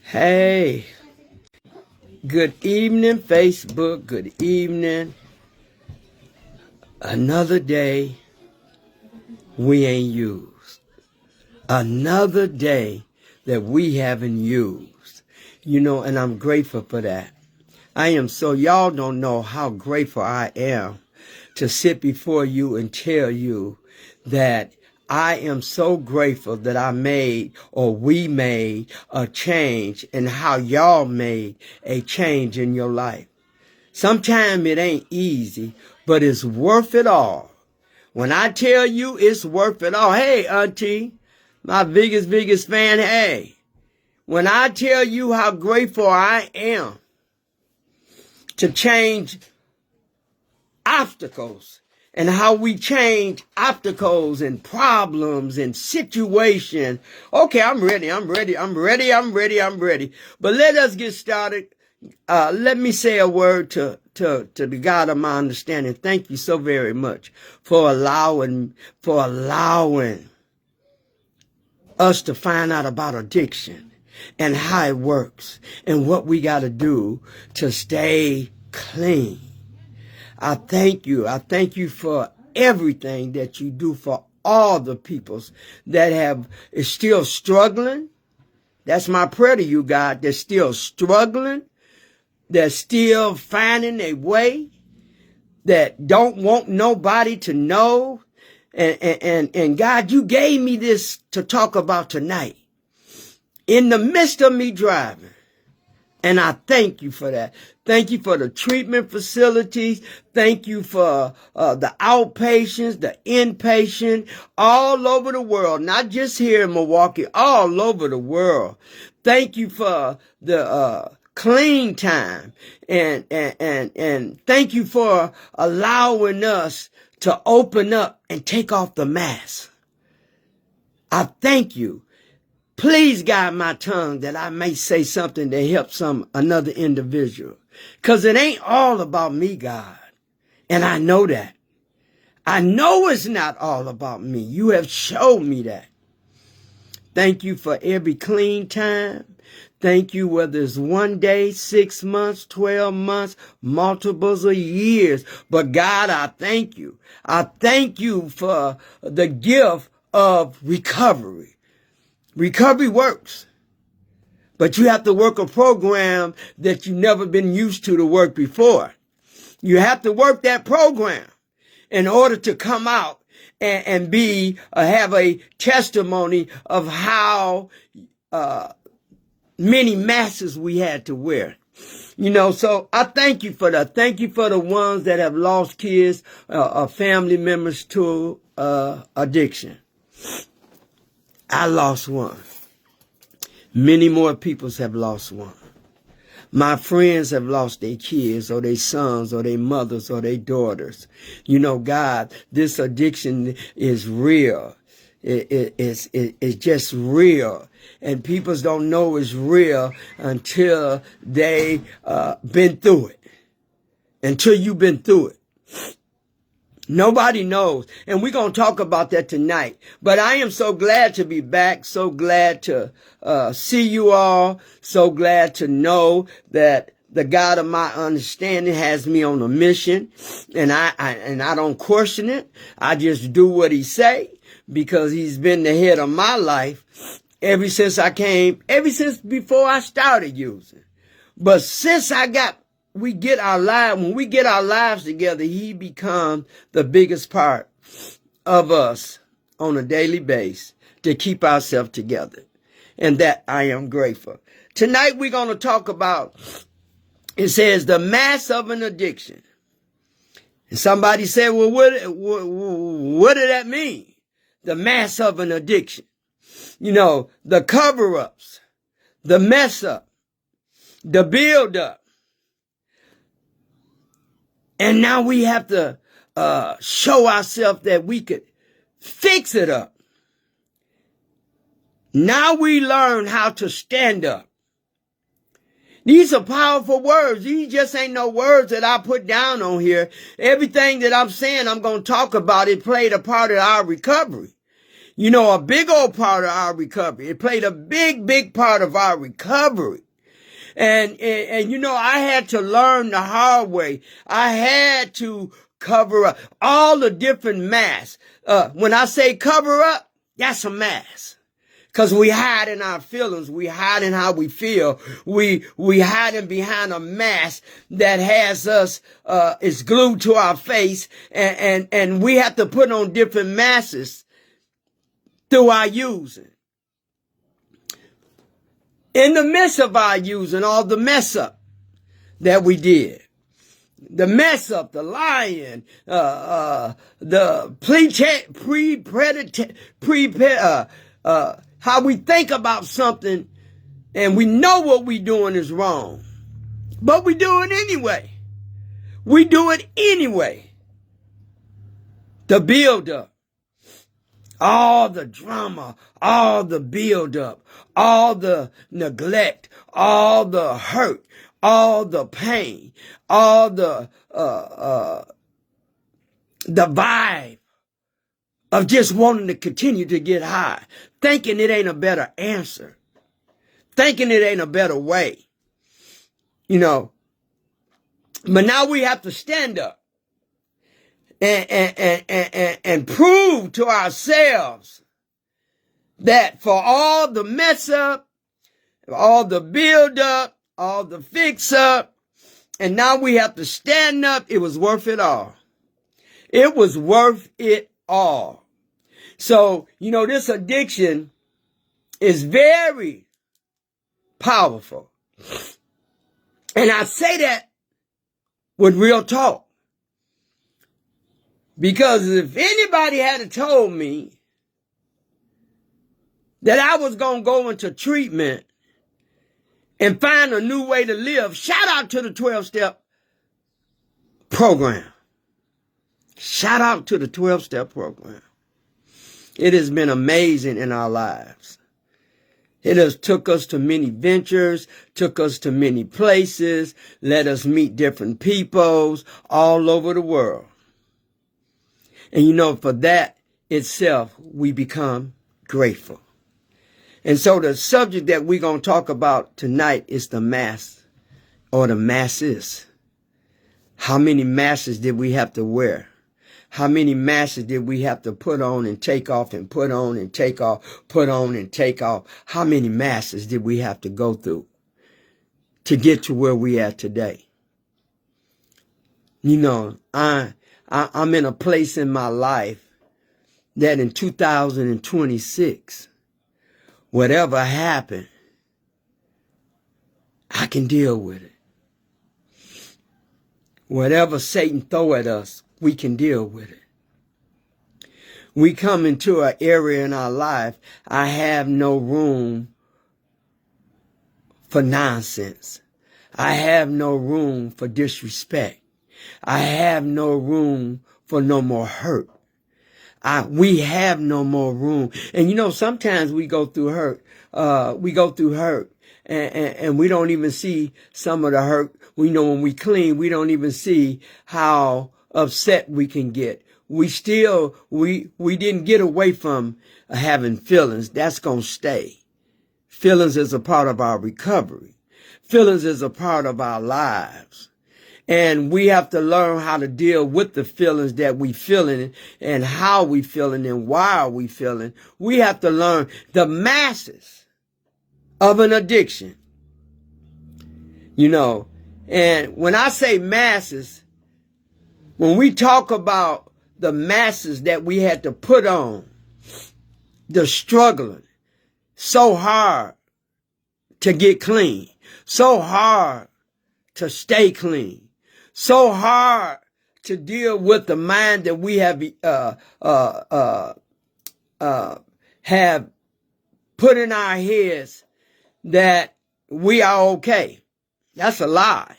Hey, good evening, Facebook. Good evening. Another day we ain't used. Another day that we haven't used. And I'm grateful for that. Y'all don't know how grateful I am to sit before you and tell you that I am so grateful that I made, or we made, a change, and how y'all made a change in your life. Sometimes it ain't easy, but it's worth it all. When I tell you it's worth it all, hey, Auntie, my biggest fan, hey, when I tell you how grateful I am to change obstacles, and how we change obstacles and problems and situations. Okay, I'm ready. But let us get started. Let me say a word to the God of my understanding. Thank you so very much for allowing us to find out about addiction and how it works and what we got to do to stay clean. I thank you. I thank you for everything that you do for all the peoples that is still struggling. That's my prayer to you, God. They're still struggling. They're still finding a way, that don't want nobody to know. And God, you gave me this to talk about tonight in the midst of me driving. And I thank you for that. Thank you for the treatment facilities. Thank you for the outpatients, the inpatient, all over the world, not just here in Milwaukee, all over the world. Thank you for the clean time. And thank you for allowing us to open up and take off the mask. I thank you. Please guide my tongue that I may say something that helps another individual. Because it ain't all about me, God. And I know that. I know it's not all about me. You have showed me that. Thank you for every clean time. Thank you, whether it's 1 day, 6 months, 12 months, multiples of years. But God, I thank you. I thank you for the gift of recovery. Recovery works, but you have to work a program that you've never been used to work before. You have to work that program in order to come out and have a testimony of how many masks we had to wear. So I thank you for that. Thank you for the ones that have lost kids or family members to addiction. I lost one. Many more people have lost one. My friends have lost their kids or their sons or their mothers or their daughters. God, this addiction is real. It's just real. And people don't know it's real until they been through it. Until you've been through it. Nobody knows. And we're going to talk about that tonight. But I am so glad to be back. So glad to see you all. So glad to know that the God of my understanding has me on a mission. And I don't question it. I just do what he say, because he's been the head of my life ever since before I started using. But since when we get our lives together, he becomes the biggest part of us on a daily basis to keep ourselves together. And that I am grateful. Tonight we're going to talk about, it says, the mass of an addiction. And somebody said, well, what did that mean? The mass of an addiction. The cover-ups, the mess up, the build up. And now we have to show ourselves that we could fix it up. Now we learn how to stand up. These are powerful words. These just ain't no words that I put down on here. Everything that I'm saying, I'm going to talk about. It played a part of our recovery. you know, a big old part of our recovery. It played a big, big part of our recovery. And you know, I had to learn the hard way. I had to cover up all the different masks. When I say cover up, that's a mask. Cause we hide in our feelings. We hide in how we feel. We hiding behind a mask that has us, is glued to our face. And we have to put on different masks through our using. In the midst of our using, all the mess up that we did. The mess up, the lying, the how we think about something and we know what we doing is wrong. But we do it anyway. We do it anyway. The build up. All the drama, all the build up, all the neglect, all the hurt, all the pain, all the vibe of just wanting to continue to get high, thinking it ain't a better answer, thinking it ain't a better way, you know. But now we have to stand up and prove to ourselves that for all the mess up, all the build up, all the fix up, and now we have to stand up, it was worth it all. It was worth it all. So, you know, this addiction is very powerful. And I say that with real talk. Because if anybody had told me that I was going to go into treatment and find a new way to live, shout out to the 12-step program. Shout out to the 12-step program. It has been amazing in our lives. It has took us to many ventures, took us to many places, let us meet different peoples all over the world. And you know, for that itself, we become grateful. And so the subject that we're going to talk about tonight is the mask or the masses. How many masks did we have to wear? How many masks did we have to put on and take off and put on and take off, put on and take off? How many masks did we have to go through to get to where we are today? You know, I'm in a place in my life that in 2026, whatever happened, I can deal with it. Whatever Satan throw at us, we can deal with it. We come into an area in our life, I have no room for nonsense. I have no room for disrespect. I have no room for no more hurt. We have no more room. And you know, sometimes we go through hurt. And we don't even see some of the hurt. We know when we clean, we don't even see how upset we can get. We didn't get away from having feelings. That's going to stay. Feelings is a part of our recovery. Feelings is a part of our lives. And we have to learn how to deal with the feelings that we feeling and how we feeling and why are we feeling. We have to learn the masses of an addiction. You know, and when I say masses, when we talk about the masses that we had to put on, the struggling so hard to get clean, so hard to stay clean, so hard to deal with the mind that we have put in our heads that we are okay. That's a lie.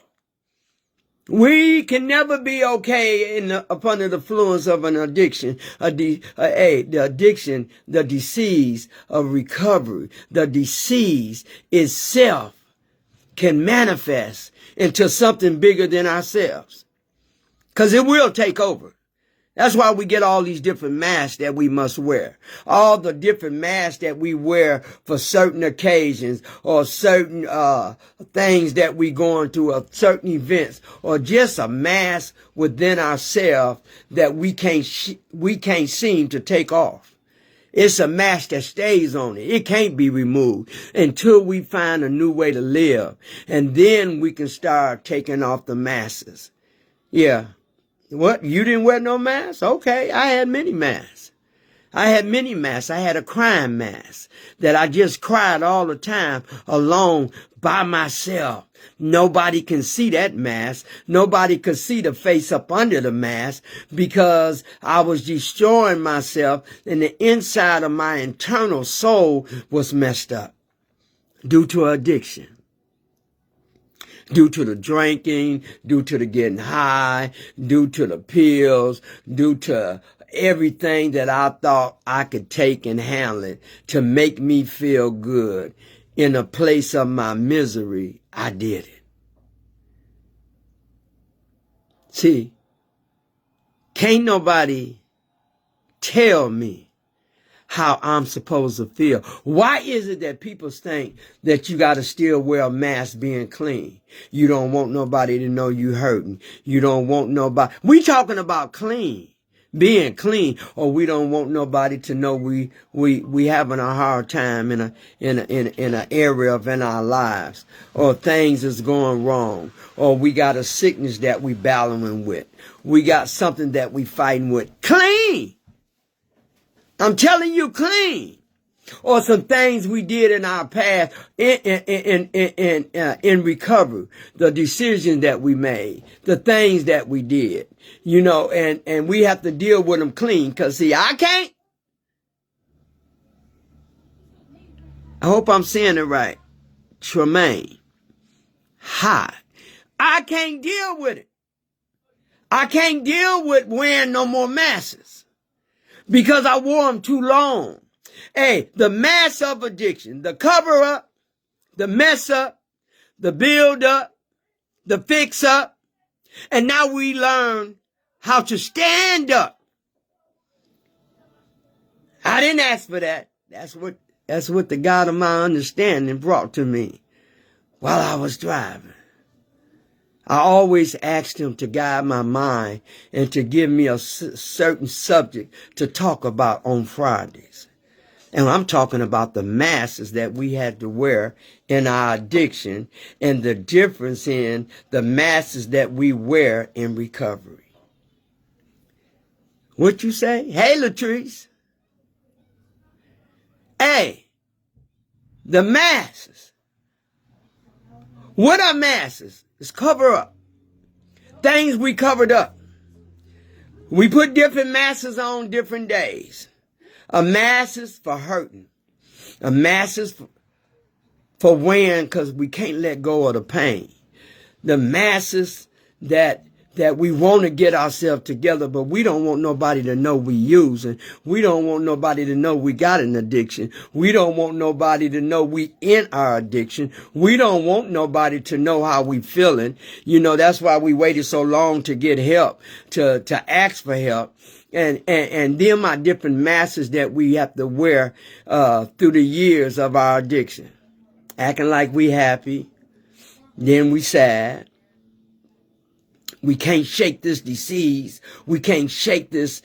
We can never be okay upon the influence of an addiction, the addiction, the disease of recovery. The disease itself can manifest into something bigger than ourselves. Because it will take over. That's why we get all these different masks that we must wear. All the different masks that we wear for certain occasions or certain things that we going through or certain events, or just a mask within ourselves that we can't seem to take off. It's a mask that stays on it. It can't be removed until we find a new way to live. And then we can start taking off the masks. Yeah. What? You didn't wear no mask? Okay. I had many masks. I had a crying mask that I just cried all the time alone by myself. Nobody can see that mask. Nobody could see the face up under the mask because I was destroying myself and the inside of my internal soul was messed up due to addiction. Due to the drinking, due to the getting high, due to the pills, due to everything that I thought I could take and handle it to make me feel good. In a place of my misery, I did it. See, can't nobody tell me how I'm supposed to feel. Why is it that people think that you got to still wear a mask being clean? You don't want nobody to know you hurting. You don't want nobody. We talking about clean. Being clean, or we don't want nobody to know we having a hard time in an area of in our lives, or things is going wrong, or we got a sickness that we battling with, we got something that we fighting with. Clean, I'm telling you, clean. Or some things we did in our past in recovery, the decisions that we made, the things that we did, you know, and we have to deal with them clean. Cause see, I can't. I hope I'm saying it right. Tremaine. Hi. I can't deal with it. I can't deal with wearing no more masks because I wore them too long. Hey, the mask of addiction, the cover up, the mess up, the build up, the fix up. And now we learn how to stand up. I didn't ask for that. That's what the God of my understanding brought to me while I was driving. I always asked him to guide my mind and to give me a certain subject to talk about on Fridays. And I'm talking about the masks that we had to wear in our addiction and the difference in the masks that we wear in recovery. What you say? Hey, Latrice. Hey, the masks. What are masks? It's cover up. Things we covered up. We put different masks on different days. A mask is for hurting. A mask is for wearing because we can't let go of the pain. The masks that we want to get ourselves together, but we don't want nobody to know we using. We don't want nobody to know we got an addiction. We don't want nobody to know we in our addiction. We don't want nobody to know how we feeling. You know, that's why we waited so long to get help, to ask for help. And them are different masks that we have to wear through the years of our addiction. Acting like we happy, then we sad. We can't shake this disease. We can't shake this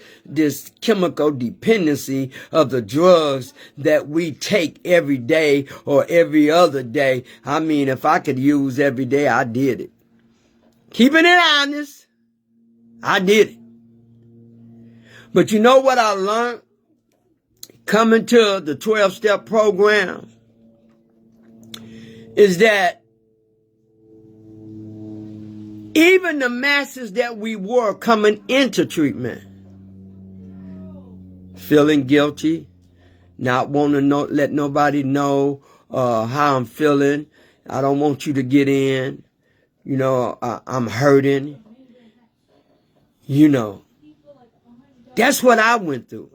chemical dependency of the drugs that we take every day or every other day. I mean, if I could use every day, I did it. Keeping it honest, I did it. But you know what I learned coming to the 12-step program is that even the masses that we wore coming into treatment, feeling guilty, not wanting to let nobody know how I'm feeling. I don't want you to get in. You know, I'm hurting. You know. That's what I went through.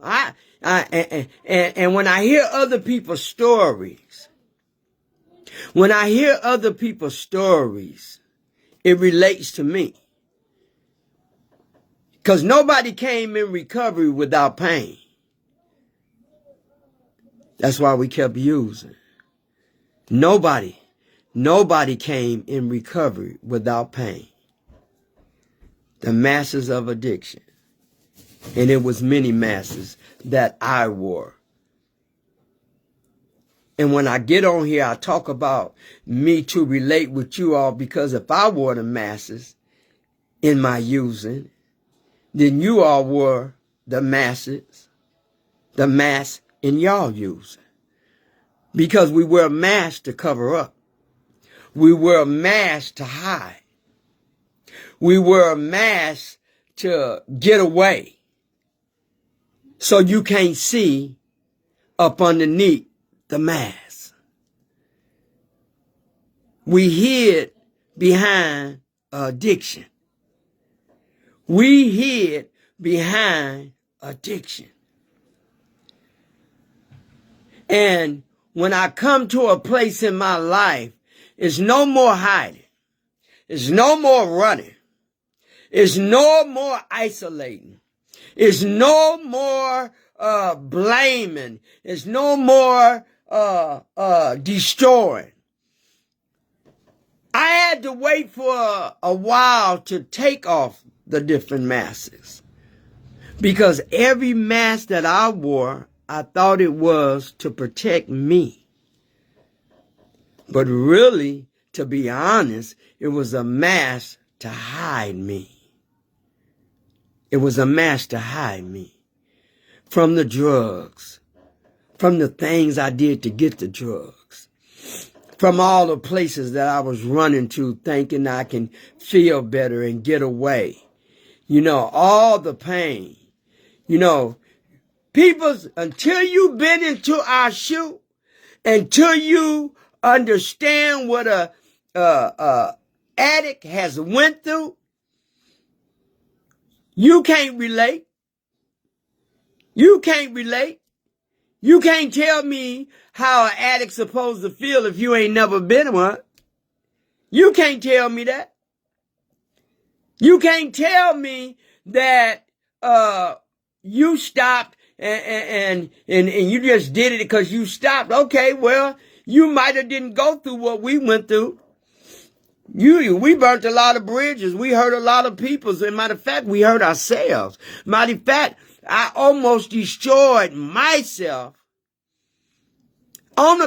And when I hear other people's stories, it relates to me. Because nobody came in recovery without pain. That's why we kept using. Nobody came in recovery without pain. The masses of addiction. And it was many masses that I wore. And when I get on here, I talk about me to relate with you all, because if I wore the masses in my using, then you all were the masses, the mass in y'all using. Because we wear masks to cover up. We wear masks to hide. We wear masks to get away. So you can't see up underneath the mask. We hid behind addiction. We hid behind addiction. And when I come to a place in my life, it's no more hiding. It's no more running. It's no more isolating. It's no more blaming. It's no more destroying. I had to wait for a while to take off the different masks, because every mask that I wore, I thought it was to protect me. But really, to be honest, it was a mask to hide me. It was a mask to hide me from the drugs, from the things I did to get the drugs, from all the places that I was running to thinking I can feel better and get away. You know, all the pain. You know, people, until you've been into our shoe, until you understand what a addict has went through, you can't relate. You can't relate. You can't tell me how an addict's supposed to feel if you ain't never been one. You can't tell me that. You can't tell me that you stopped and you just did it because you stopped. Okay, well, you might have didn't go through what we went through. We burnt a lot of bridges. We hurt a lot of people. As a matter of fact, we hurt ourselves. Matter of fact, I almost destroyed myself on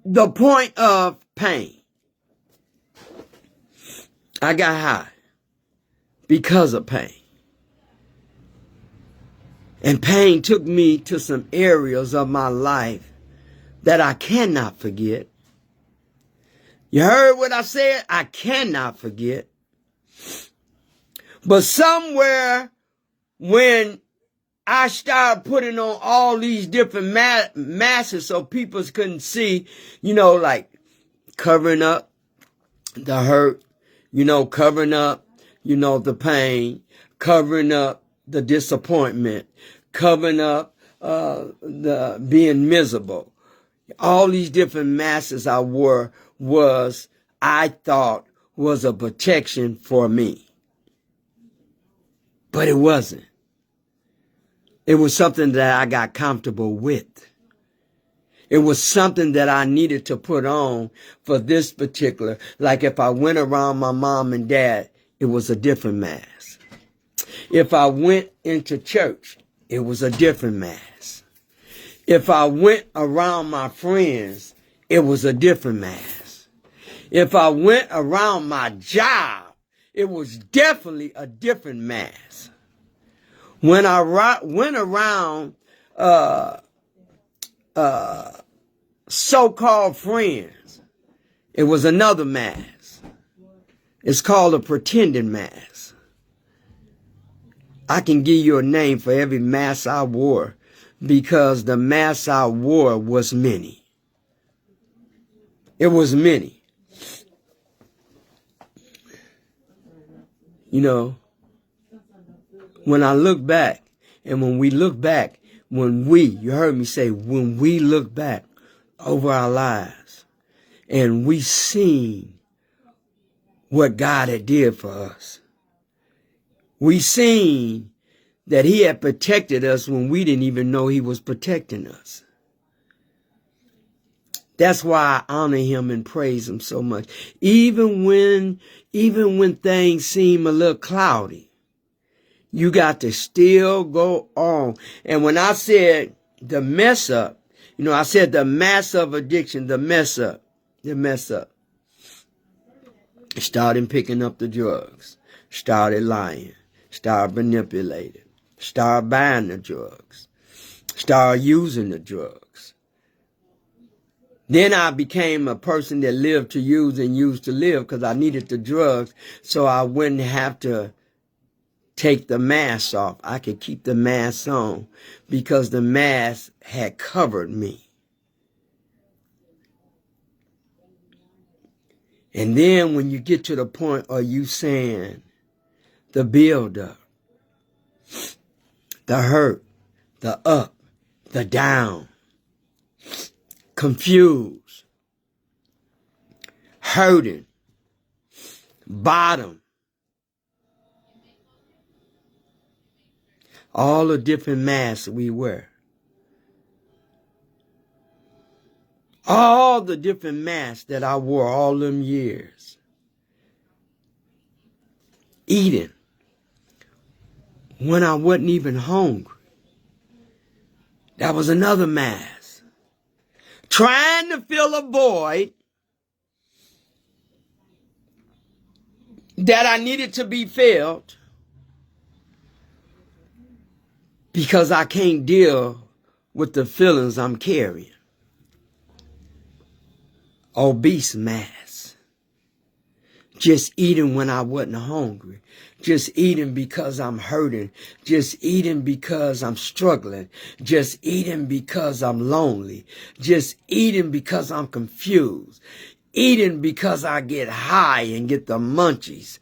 the point of pain. I got high because of pain. And pain took me to some areas of my life that I cannot forget. You heard what I said? I cannot forget. But somewhere when I started putting on all these different masks so people couldn't see, you know, like covering up the hurt, you know, covering up, you know, the pain, covering up the disappointment, covering up the being miserable. All these different masks I wore I thought was a protection for me. But it wasn't. It was something that I got comfortable with. It was something that I needed to put on for this particular. Like if I went around my mom and dad, it was a different mask. If I went into church, it was a different mask. If I went around my friends, it was a different mask. If I went around my job, it was definitely a different mask. When I went around so-called friends, it was another mask. It's called a pretending mask. I can give you a name for every mask I wore, because the mask I wore was many. It was many. You know, when I look back, and when we look back, you heard me say, when we look back over our lives and we seen what God had did for us, We seen that he had protected us when we didn't even know he was protecting us. That's why I honor him and praise him so much. Even when things seem a little cloudy, you got to still go on. And when I said the mess up, I said the mass of addiction, the mess up. Started picking up the drugs, started lying, started manipulating, started buying the drugs, started using the drugs. Then I became a person that lived to use and used to live because I needed the drugs so I wouldn't have to take the mask off. I could keep the mask on because the mask had covered me. And then when you get to the point of you saying the build-up, the hurt, the up, the down, confused, hurting, bottom, all the different masks we wear. All the different masks that I wore all them years. Eating when I wasn't even hungry. That was another mask. Trying to fill a void that I needed to be filled because I can't deal with the feelings I'm carrying. Obese mass. Just eating when I wasn't hungry. Just eating because I'm hurting. Just eating because I'm struggling. Just eating because I'm lonely. Just eating because I'm confused. Eating because I get high and get the munchies.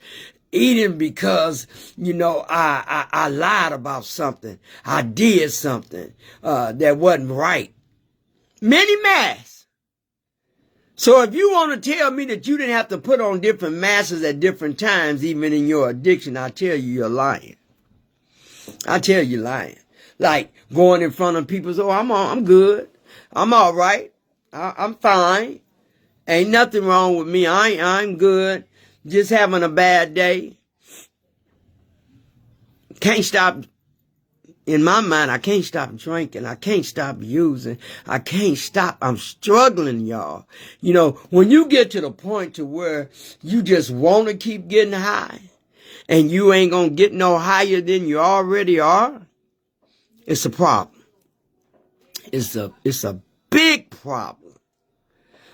Eating because, I lied about something. I did something that wasn't right. Many masks. So if you want to tell me that you didn't have to put on different masks at different times, even in your addiction, I tell you, you're lying. I tell you lying. Like going in front of people, so I'm good. I'm all right. I'm fine. Ain't nothing wrong with me. I'm good. Just having a bad day. Can't stop. In my mind, I can't stop drinking. I can't stop using. I can't stop. I'm struggling, y'all. When you get to the point to where you just want to keep getting high and you ain't going to get no higher than you already are, it's a problem. It's a big problem.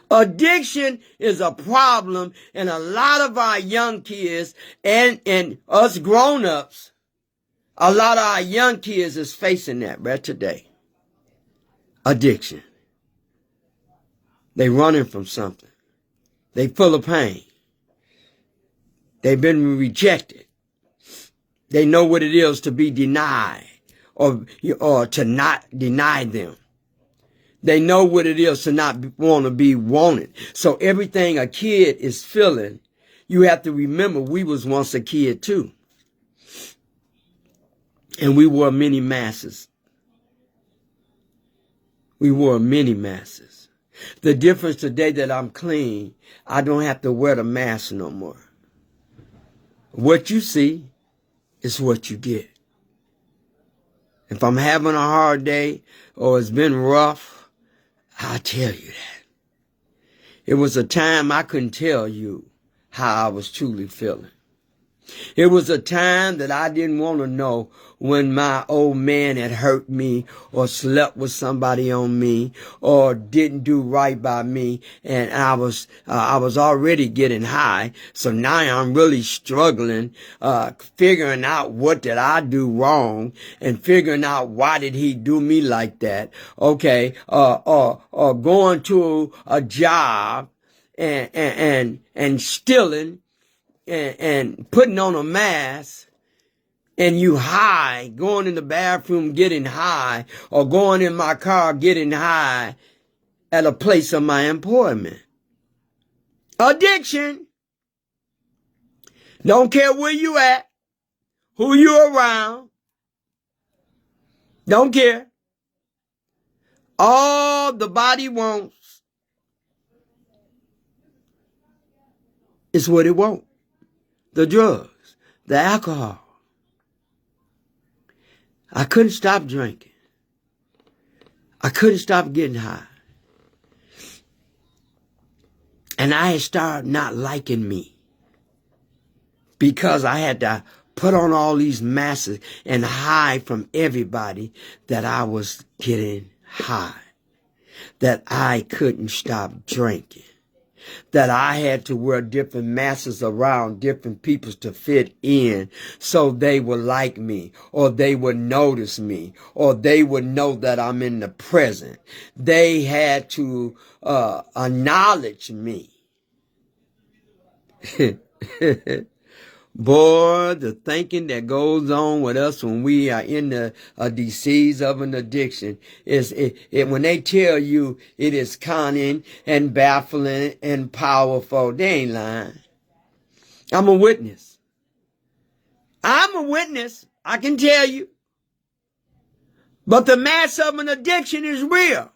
Addiction is a problem, and a lot of our young kids and us grown-ups, a lot of our young kids is facing that right today. Addiction. They running from something. They full of pain. They've been rejected. They know what it is to be denied or to not deny them. They know what it is to not want to be wanted. So everything a kid is feeling, you have to remember we was once a kid too. And we wore many masks. We wore many masks. The difference today that I'm clean, I don't have to wear the mask no more. What you see is what you get. If I'm having a hard day or it's been rough, I'll tell you that. It was a time I couldn't tell you how I was truly feeling. It was a time that I didn't want to know when my old man had hurt me or slept with somebody on me or didn't do right by me, and I was already getting high. So now I'm really struggling, figuring out what did I do wrong and figuring out why did he do me like that. Okay, or going to a job and stealing and putting on a mask, and you high, going in the bathroom getting high, or going in my car getting high at a place of my employment. Addiction. Don't care where you at, who you're around. Don't care. All the body wants is what it wants. The drugs, the alcohol. I couldn't stop drinking. I couldn't stop getting high. And I had started not liking me because I had to put on all these masks and hide from everybody that I was getting high, that I couldn't stop drinking, that I had to wear different masks around different people to fit in so they would like me, or they would notice me, or they would know that I'm in the present. They had to acknowledge me. Boy, the thinking that goes on with us when we are in the disease of an addiction is when they tell you it is cunning and baffling and powerful, they ain't lying. I'm a witness. I'm a witness. I can tell you. But the mass of an addiction is real.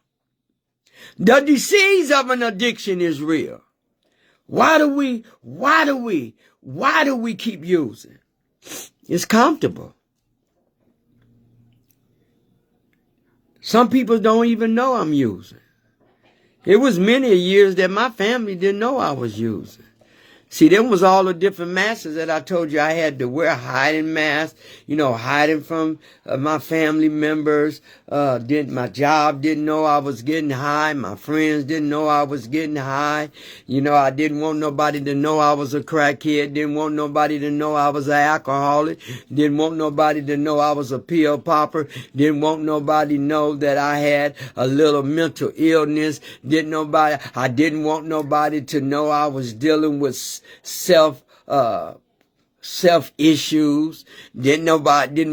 The disease of an addiction is real. Why do we keep using? It's comfortable. Some people don't even know I'm using. It was many years that my family didn't know I was using. See, them was all the different masks that I told you I had to wear, hiding masks, hiding from my family members. My job didn't know I was getting high. My friends didn't know I was getting high. I didn't want nobody to know I was a crackhead. Didn't want nobody to know I was an alcoholic. Didn't want nobody to know I was a pill popper. Didn't want nobody to know that I had a little mental illness. I didn't want nobody to know I was dealing with self issues. Didn't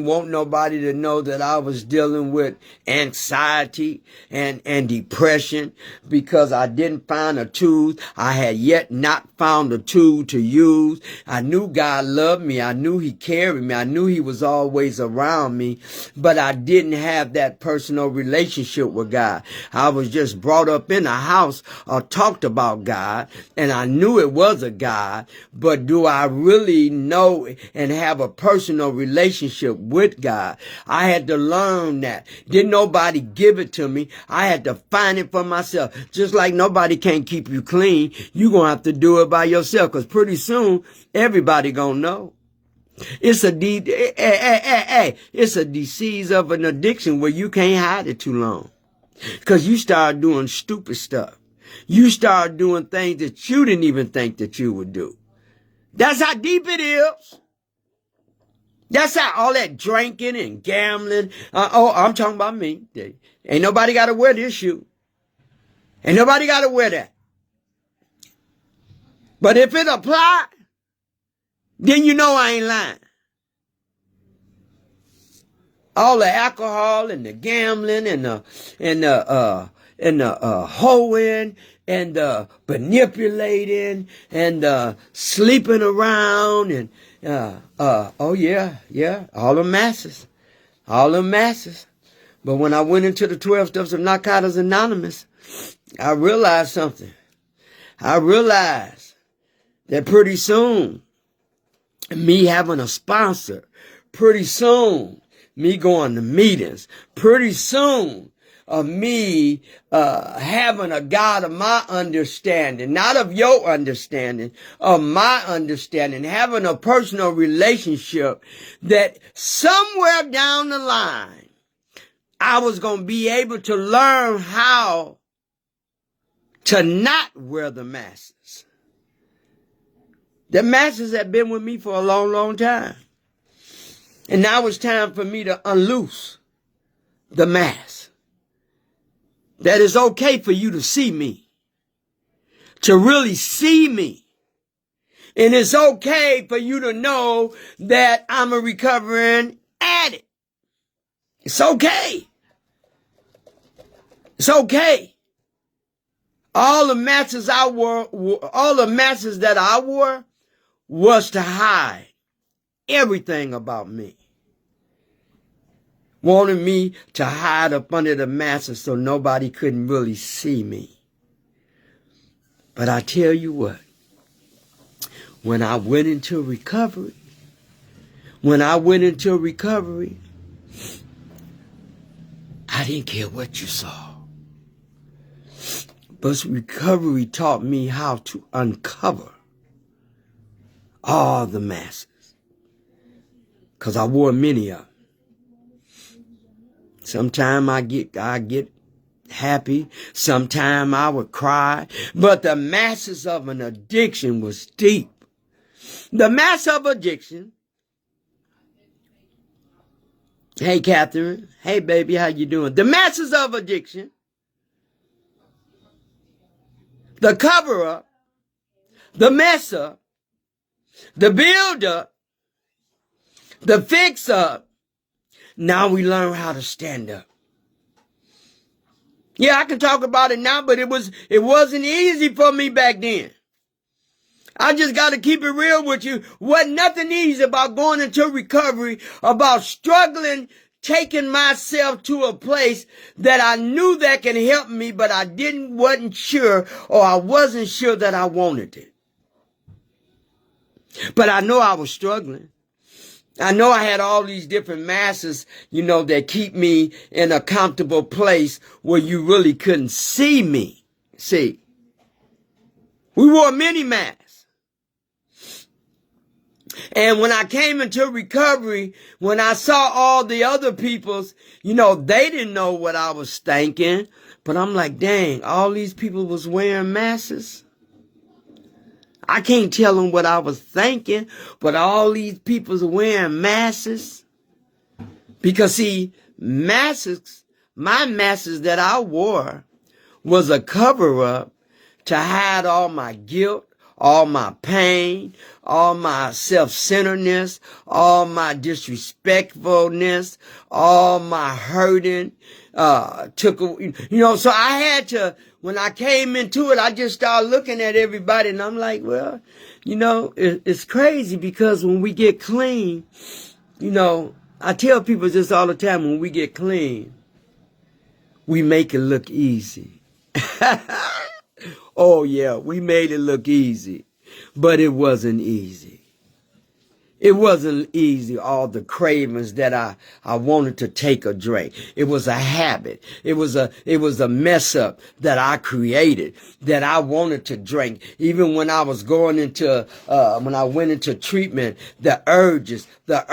want nobody to know that I was dealing with anxiety and depression, because I didn't find a tool. I had yet not found a tool to use. I knew God loved me. I knew he carried me. I knew he was always around me, but I didn't have that personal relationship with God. I was just brought up in a house or talked about God, and I knew it was a God, but do I really know and have a personal relationship with God? I had to learn that. Didn't nobody give it to me. I had to find it for myself. Just like nobody can't keep you clean, you're going to have to do it by yourself, because pretty soon everybody going to know. It's a disease of an addiction where you can't hide it too long, because you start doing stupid stuff. You start doing things that you didn't even think that you would do. That's how deep it is. That's how all that drinking and gambling. I'm talking about me. Ain't nobody got to wear this shoe. Ain't nobody got to wear that. But if it apply, then you know I ain't lying. All the alcohol and the gambling and the hoeing and manipulating and sleeping around and all the masses. But when I went into the 12 Steps of Narcotics Anonymous, I realized something. I realized that pretty soon, me having a sponsor, pretty soon, me going to meetings, pretty soon, me having a God of my understanding, not of your understanding, of my understanding, having a personal relationship, that somewhere down the line, I was going to be able to learn how to not wear the masses. The masses have been with me for a long, long time. And now it's time for me to unloose the mask. That it's okay for you to see me, to really see me. And it's okay for you to know that I'm a recovering addict. It's okay. It's okay. All the masks that I wore was to hide everything about me. Wanted me to hide up under the mattress so nobody couldn't really see me. But I tell you what, when I went into recovery, I didn't care what you saw. But recovery taught me how to uncover all the masses. Because I wore many of them. Sometimes I get happy. Sometimes I would cry. But the masses of an addiction was deep. The mass of addiction. Hey, Catherine. Hey, baby, how you doing? The masses of addiction. The cover-up. The mess-up. The build-up. The fix-up. Now we learn how to stand up. Yeah, I can talk about it now, but it wasn't easy for me back then. I just got to keep it real with you. Wasn't nothing easy about going into recovery, about struggling, taking myself to a place that I knew that can help me, but I wasn't sure, or I wasn't sure that I wanted it. But I know I was struggling. I know I had all these different masses, that keep me in a comfortable place where you really couldn't see me. See, we wore many masks. And when I came into recovery, when I saw all the other people's, they didn't know what I was thinking. But I'm like, dang, all these people was wearing masks. I can't tell them what I was thinking, but all these people's wearing masks. Because see, masks, my masks that I wore was a cover-up to hide all my guilt, all my pain, all my self-centeredness, all my disrespectfulness, all my hurting, so I had to, when I came into it, I just started looking at everybody and I'm like, well, it's crazy because when we get clean, I tell people this all the time, when we get clean, we make it look easy. Oh yeah, we made it look easy, but it wasn't easy. It wasn't easy, all the cravings that I wanted to take a drink. It was a habit. It was a mess up that I created that I wanted to drink. Even when I was going into, when I went into treatment, the urges that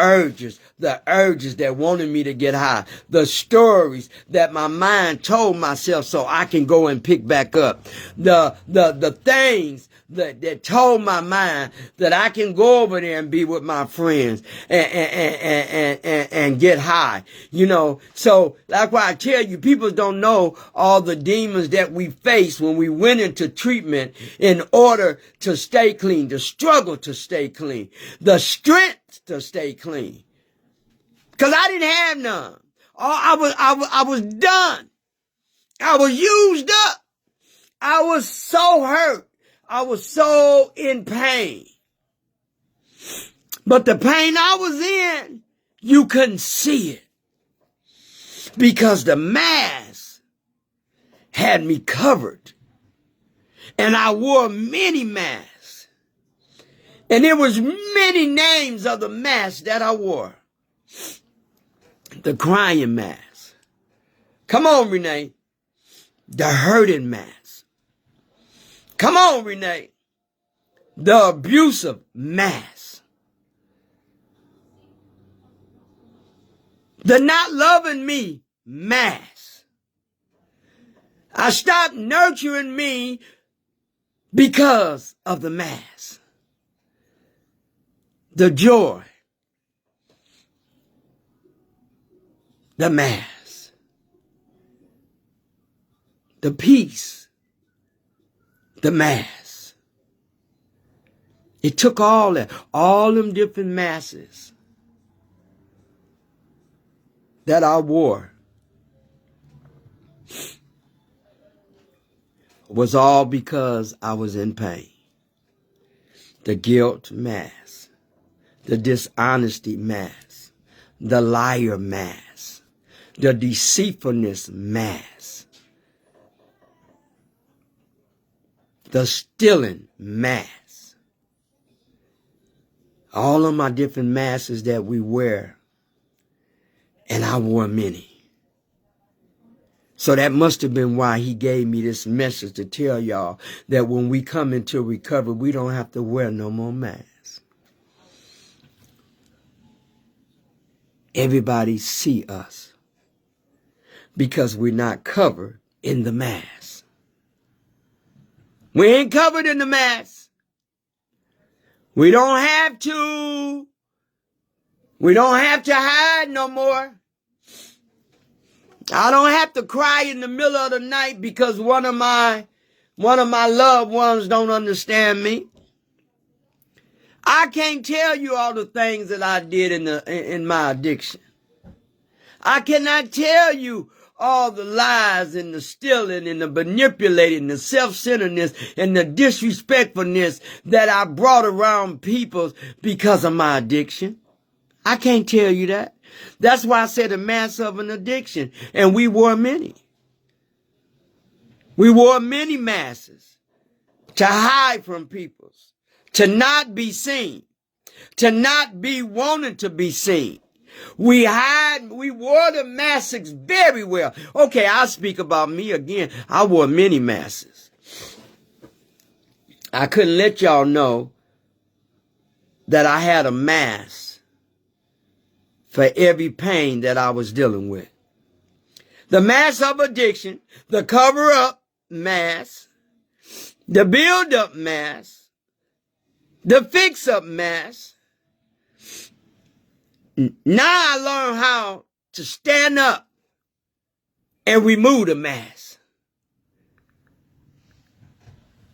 wanted me to get high, the stories that my mind told myself so I can go and pick back up, the things that told my mind that I can go over there and be with my friends and get high, So that's why I tell you, people don't know all the demons that we faced when we went into treatment in order to stay clean, the struggle to stay clean, the strength to stay clean. Cause I didn't have none. I was done. I was used up. I was so hurt. I was so in pain. But the pain I was in, you couldn't see it. Because the mask had me covered. And I wore many masks. And there was many names of the masks that I wore. The crying mask. Come on, Renee. The hurting mask. Come on, Renee. The abusive mask. The not loving me mask. I stopped nurturing me because of the mask. The joy. The mask. The peace. The mask. It took all them different masks that I wore was all because I was in pain. The guilt mask, the dishonesty mask, the liar mask, the deceitfulness mask, the stealing mask. All of my different masks that we wear, and I wore many. So that must have been why he gave me this message to tell y'all that when we come into recovery, we don't have to wear no more masks. Everybody see us because we're not covered in the mask. We ain't covered in the mask. We don't have to. We don't have to hide no more. I don't have to cry in the middle of the night because one of my loved ones don't understand me. I can't tell you all the things that I did in my addiction. I cannot tell you all the lies and the stealing and the manipulating, the self-centeredness and the disrespectfulness that I brought around people because of my addiction. I can't tell you that. That's why I said a mask of an addiction. And we wore many. We wore many masks to hide from people, to not be seen, to not be wanting to be seen. We wore the masks very well. Okay, I'll speak about me again. I wore many masks. I couldn't let y'all know that I had a mask for every pain that I was dealing with. The mask of addiction, the cover-up mask, the build-up mask, the fix-up mask. Now I learned how to stand up and remove the mask.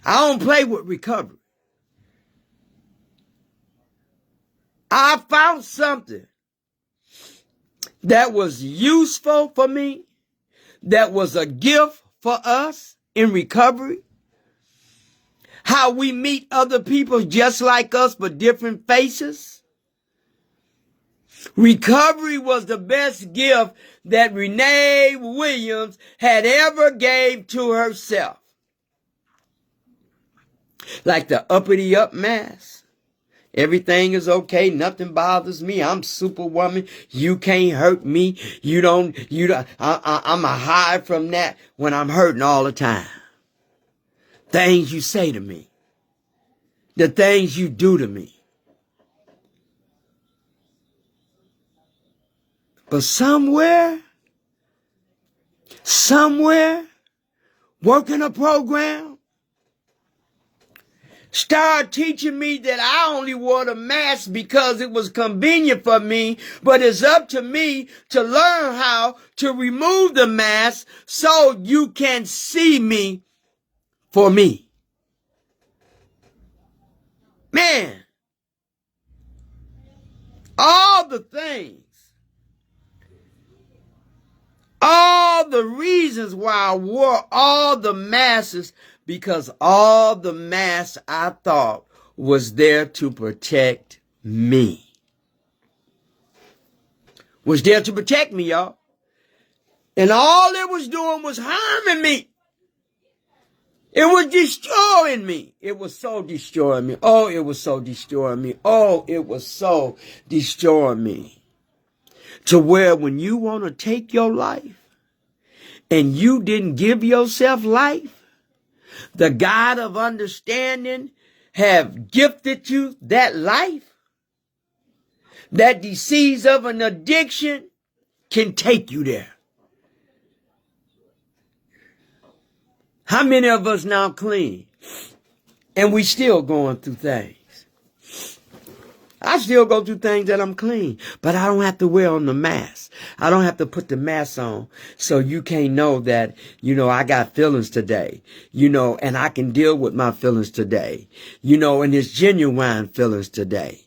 I don't play with recovery. I found something that was useful for me, that was a gift for us in recovery. How we meet other people just like us but different faces. Recovery was the best gift that Renee Williams had ever gave to herself. Like the uppity up mask. Everything is okay. Nothing bothers me. I'm Superwoman. You can't hurt me. I'm a hide from that when I'm hurting all the time. Things you say to me. The things you do to me. But somewhere, working a program, started teaching me that I only wore the mask because it was convenient for me, but it's up to me to learn how to remove the mask so you can see me for me. Man, all the things, all the reasons why I wore all the masks, because all the masks I thought was there to protect me. Was there to protect me, y'all. And all it was doing was harming me. It was destroying me. It was so destroying me. Oh, it was so destroying me. Oh, it was so destroying me. To where when you want to take your life and you didn't give yourself life, the God of understanding have gifted you that life. That disease of an addiction can take you there. How many of us now clean? And we still going through things. I still go through things that I'm clean, but I don't have to wear on the mask. I don't have to put the mask on so you can't know that, I got feelings today, and I can deal with my feelings today, and it's genuine feelings today,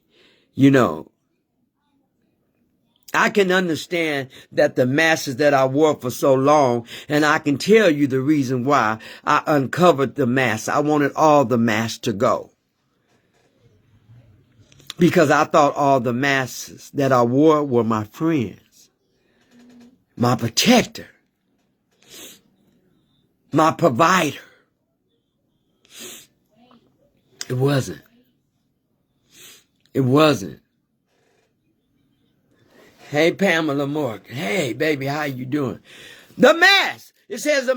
I can understand that the masks that I wore for so long, and I can tell you the reason why I uncovered the mask. I wanted all the masks to go. because I thought all the masks that I wore were my friends, my protector, my provider. It wasn't. It wasn't. Hey, Pamela Morgan. Hey, baby, how you doing? The mask. It says the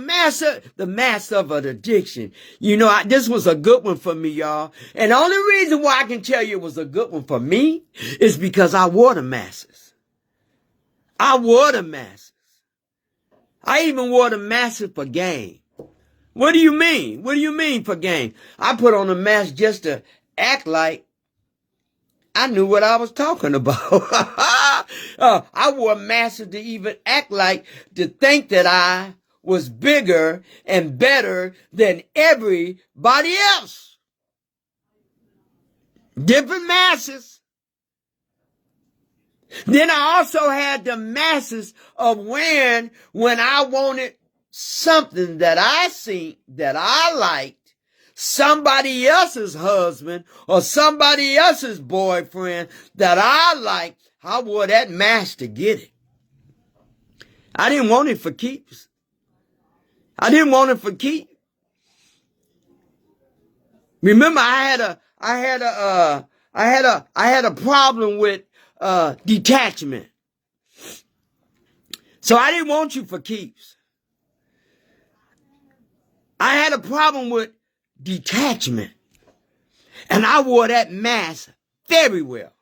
mask of an addiction. You know, this was a good one for me, y'all. And the only reason why I can tell you it was a good one for me is because I wore the masks. I wore the masks. I even wore the masks for game. What do you mean? What do you mean for game? I put on a mask just to act like I knew what I was talking about. I wore masks to even act like, to think that I was bigger and better than everybody else. Different masses. Then I also had the masses of when I wanted something that I seen that I liked, somebody else's husband or somebody else's boyfriend that I liked, I wore that mask to get it. I didn't want it for keeps. I didn't want it for keeps. Remember, I had a problem with detachment. So I didn't want you for keeps. I had a problem with detachment. And I wore that mask very well.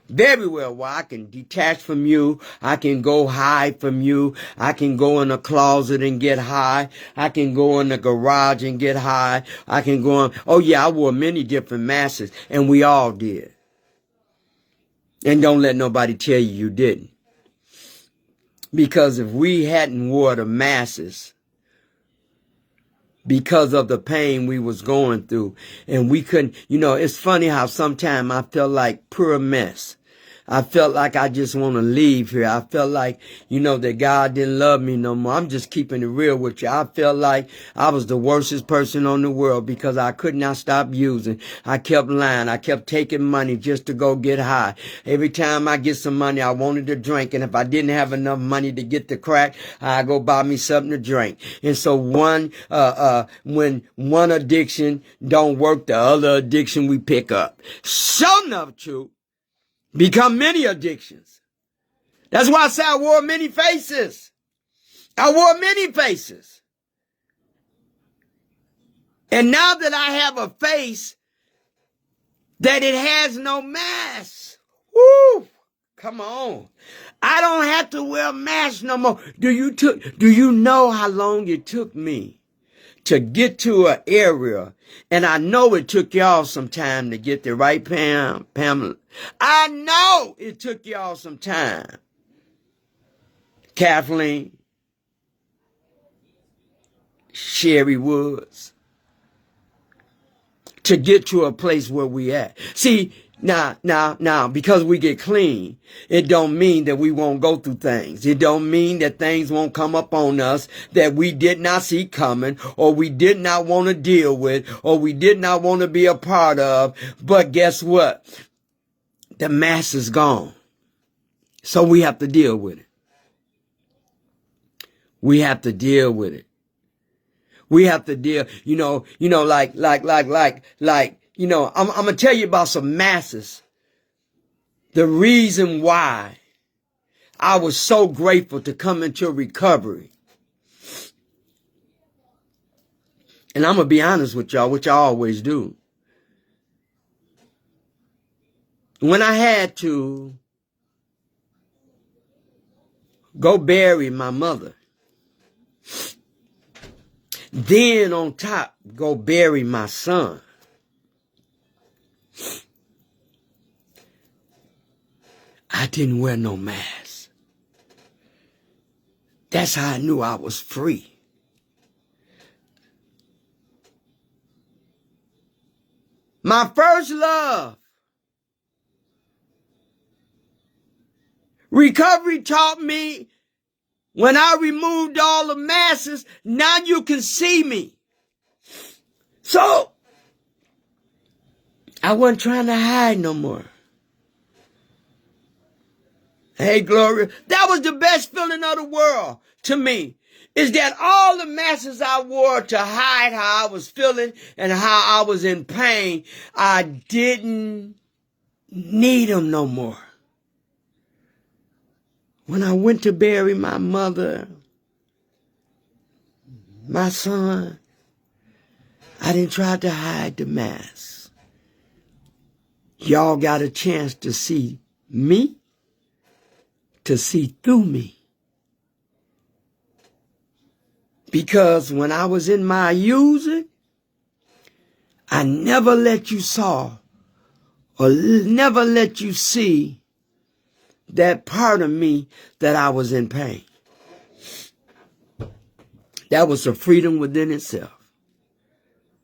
Very well. Well, I can detach from you. I can go hide from you. I can go in a closet and get high. I can go in the garage and get high. I can go on. Oh yeah, I wore many different masks, and we all did. And don't let nobody tell you didn't. Because if we hadn't wore the masks, because of the pain we was going through, and we couldn't, you know, it's funny how sometimes I felt like pure mess. I felt like I just want to leave here. I felt like, you know, that God didn't love me no more. I'm just keeping it real with you. I felt like I was the worstest person on the world because I could not stop using. I kept lying. I kept taking money just to go get high. Every time I get some money, I wanted to drink. And if I didn't have enough money to get the crack, I go buy me something to drink. And so when one addiction don't work, the other addiction we pick up. Sure enough, true. Become many addictions. That's why I say I wore many faces. I wore many faces. And now that I have a face that it has no mask, woo, come on. I don't have to wear a mask no more. Do you know how long it took me to get to an area? And I know it took y'all some time to get there, right, Pamela? I know it took y'all some time. Kathleen, Sherry Woods, to get to a place where we at. See, now, because we get clean, it don't mean that we won't go through things. It don't mean that things won't come up on us that we did not see coming, or we did not want to deal with, or we did not want to be a part of. But guess what? The mask is gone. So we have to deal with it. We have to deal with it. We have to deal, like, you know, I'm going to tell you about some masses. The reason why I was so grateful to come into recovery. And I'm going to be honest with y'all, which I always do. When I had to go bury my mother, then on top, go bury my son, I didn't wear no mask. That's how I knew I was free. My first love. Recovery taught me when I removed all the masks, now you can see me. So I wasn't trying to hide no more. Hey, glory. That was the best feeling of the world to me. Is that all the masks I wore to hide how I was feeling and how I was in pain, I didn't need them no more. When I went to bury my mother, my son, I didn't try to hide the mask. Y'all got a chance to see me, to see through me. Because when I was in my using, I never let you saw or never let you see that part of me that I was in pain. That was a freedom within itself.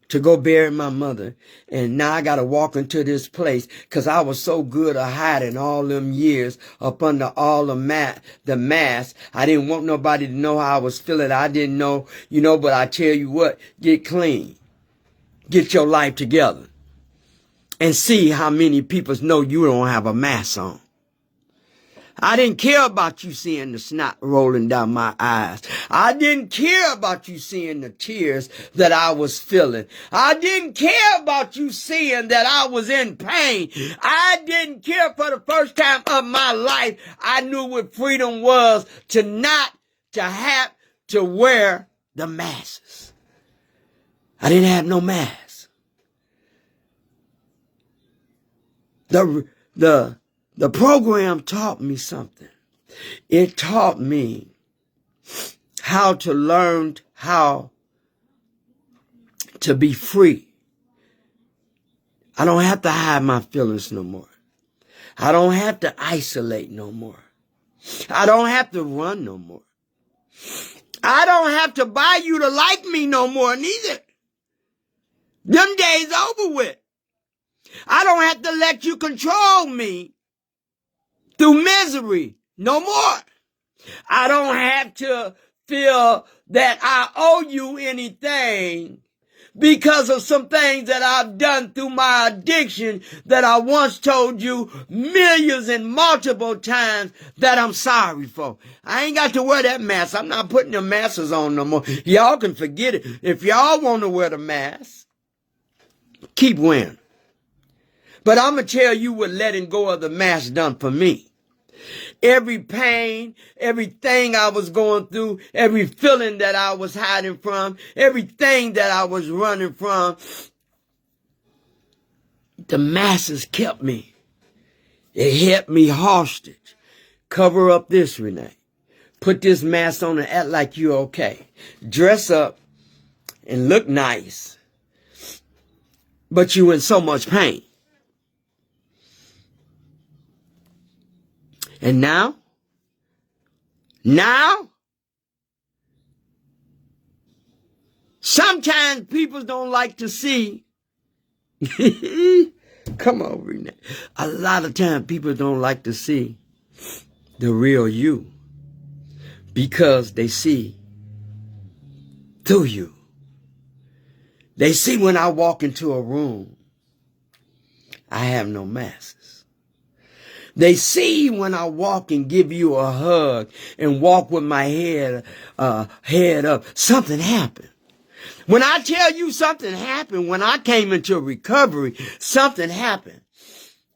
To go bury my mother. And now I got to walk into this place because I was so good at hiding all them years up under all the mask. I didn't want nobody to know how I was feeling. I didn't know, but I tell you what, get clean. Get your life together. And see how many people know you don't have a mask on. I didn't care about you seeing the snot rolling down my eyes. I didn't care about you seeing the tears that I was feeling. I didn't care about you seeing that I was in pain. I didn't care. For the first time of my life, I knew what freedom was, to not to have to wear the masks. I didn't have no mask. The program taught me something. It taught me how to learn how to be free. I don't have to hide my feelings no more. I don't have to isolate no more. I don't have to run no more. I don't have to buy you to like me no more neither. Them days over with. I don't have to let you control me through misery no more. I don't have to feel that I owe you anything because of some things that I've done through my addiction that I once told you millions and multiple times that I'm sorry for. I ain't got to wear that mask. I'm not putting the masks on no more. Y'all can forget it. If y'all want to wear the mask, keep wearing. But I'm going to tell you what letting go of the mask done for me. Every pain, everything I was going through, every feeling that I was hiding from, everything that I was running from, the masses kept me. It held me hostage. Cover up this, Renee. Put this mask on and act like you're okay. Dress up and look nice. But you in so much pain. And now, sometimes people don't like to see. Come on, Renee. A lot of times people don't like to see the real you because they see through you. They see when I walk into a room, I have no masks. They see when I walk and give you a hug and walk with my head up, something happened. When I tell you something happened, when I came into recovery, something happened.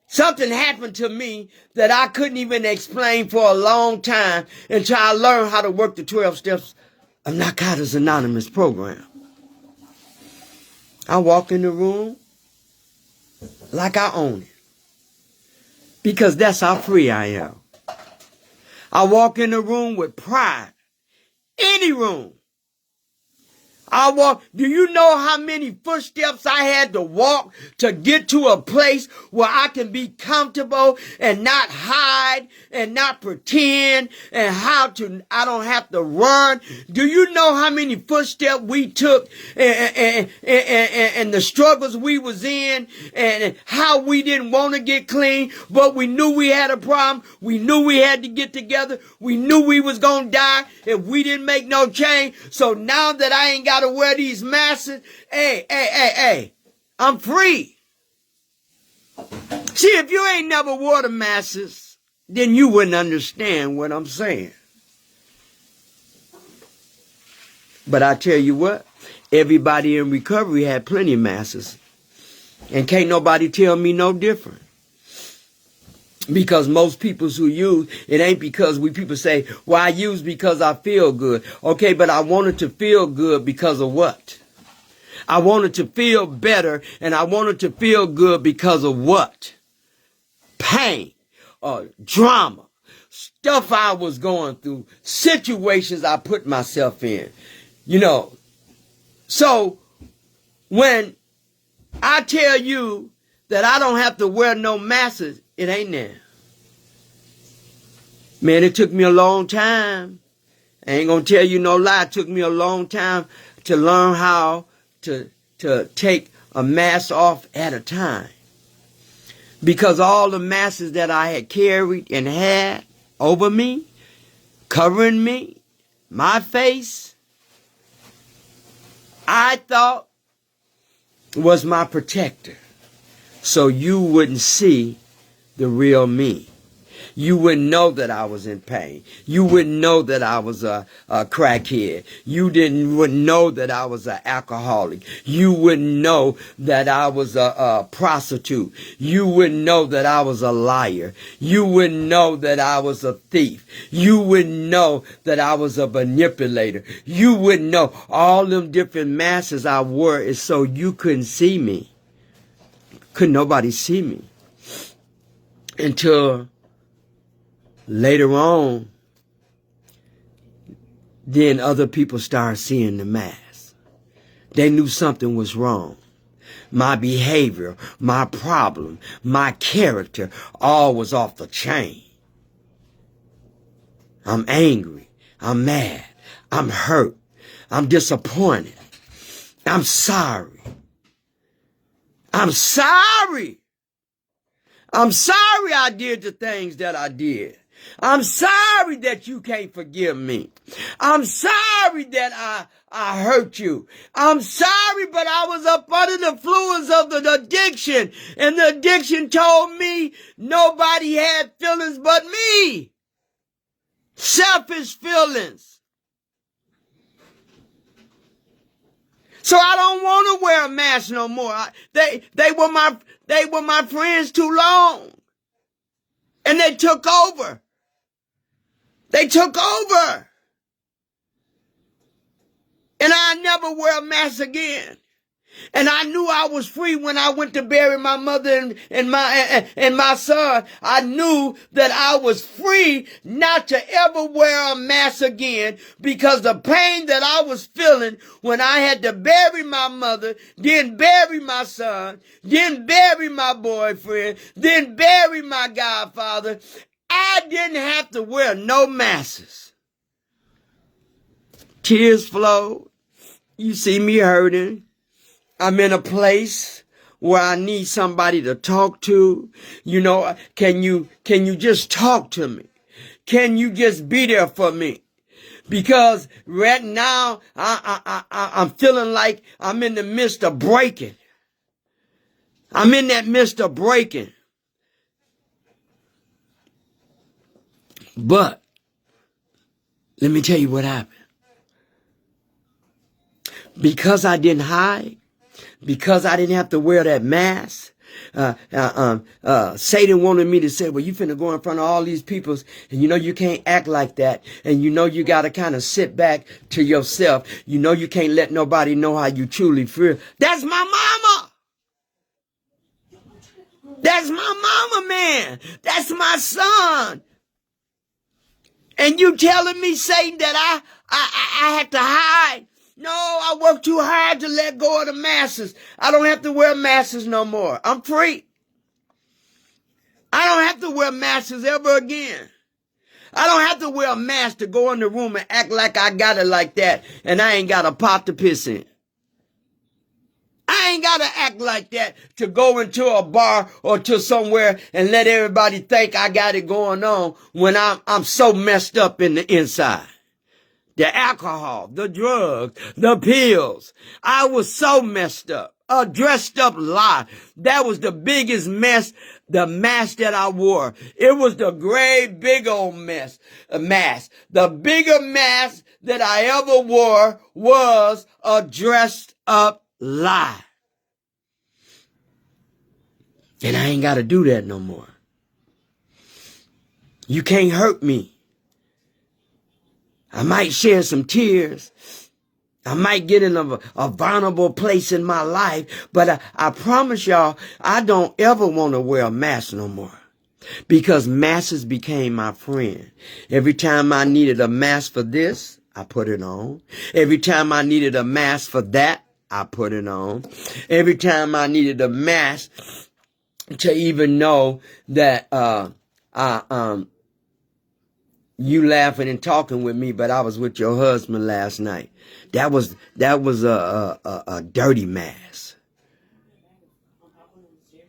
Something happened to me that I couldn't even explain for a long time until I learned how to work the 12 steps of Narcotics Anonymous program. I walk in the room like I own it. Because that's how free I am. I walk in the room with pride. Any room. Do you know how many footsteps I had to walk to get to a place where I can be comfortable and not hide and not pretend and I don't have to run? Do you know how many footsteps we took and the struggles we was in and how we didn't want to get clean, but we knew we had a problem. We knew we had to get together. We knew we was going to die if we didn't make no change. So now that I ain't got to wear these masks, hey, I'm free. See, if you ain't never wore the masses, then you wouldn't understand what I'm saying. But I tell you what, everybody in recovery had plenty of masses. And can't nobody tell me no different. Because most people who use, it ain't because people say, well, I use because I feel good. Okay, but I wanted to feel good because of what? I wanted to feel better, and I wanted to feel good because of what? Pain, drama, stuff I was going through, situations I put myself in. You know, so when I tell you that I don't have to wear no masks, it ain't there. Man, it took me a long time. I ain't gonna tell you no lie. It took me a long time to learn how to take a mask off at a time. Because all the masks that I had carried and had over me, covering me, my face, I thought was my protector. So you wouldn't see the real me. You wouldn't know that I was in pain. You wouldn't know that I was a crackhead. You wouldn't know that I was an alcoholic. You wouldn't know that I was a prostitute. You wouldn't know that I was a liar. You wouldn't know that I was a thief. You wouldn't know that I was a manipulator. You wouldn't know. All them different masks I wore is so you couldn't see me. Couldn't nobody see me. Until later on, then other people started seeing the mask. They knew something was wrong. My behavior, my problem, my character, all was off the chain. I'm angry. I'm mad. I'm hurt. I'm disappointed. I'm sorry. I'm sorry. I'm sorry I did the things that I did. I'm sorry that you can't forgive me. I'm sorry that I hurt you. I'm sorry, but I was up under the influence of the addiction. And the addiction told me nobody had feelings but me. Selfish feelings. So I don't want to wear a mask no more. They were my friends too long. And they took over. They took over. And I never wear a mask again. And I knew I was free when I went to bury my mother and my son. I knew that I was free not to ever wear a mask again, because the pain that I was feeling when I had to bury my mother, then bury my son, then bury my boyfriend, then bury my godfather, I didn't have to wear no masks. Tears flowed. You see me hurting. I'm in a place where I need somebody to talk to. You know, can you just talk to me? Can you just be there for me? Because right now I'm feeling like I'm in the midst of breaking. I'm in that midst of breaking. But let me tell you what happened. Because I didn't hide, because I didn't have to wear that mask, Satan wanted me to say, well, you finna go in front of all these people, and you know you can't act like that, and you know you gotta kind of sit back to yourself. You know you can't let nobody know how you truly feel. That's my mama. That's my mama, man. That's my son. And you telling me, Satan, that I had to hide? No, I worked too hard to let go of the masses. I don't have to wear masses no more. I'm free. I don't have to wear masks ever again. I don't have to wear a mask to go in the room and act like I got it like that, and I ain't got a pot to piss in. I ain't got to act like that to go into a bar or to somewhere and let everybody think I got it going on when I'm so messed up in the inside. The alcohol, the drugs, the pills. I was so messed up. a dressed up lie. That was the biggest mess, the mask that I wore. It was the great big old mask. The bigger mask that I ever wore was a dressed up lie. And I ain't got to do that no more. You can't hurt me. I might shed some tears. I might get in a vulnerable place in my life, but I promise y'all, I don't ever want to wear a mask no more, because masks became my friend. Every time I needed a mask for this, I put it on. Every time I needed a mask for that, I put it on. Every time I needed a mask to even know that you laughing and talking with me, but I was with your husband last night. That was a dirty mask.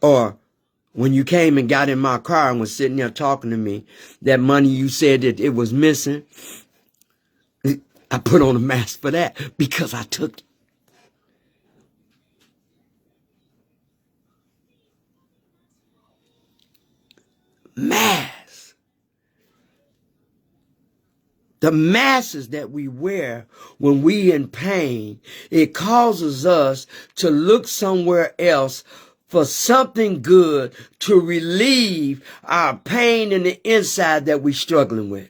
Or when you came and got in my car and was sitting there talking to me, that money you said that it was missing, I put on a mask for that because I took it. Mask. The masks that we wear when we in pain, it causes us to look somewhere else for something good to relieve our pain in the inside that we're struggling with.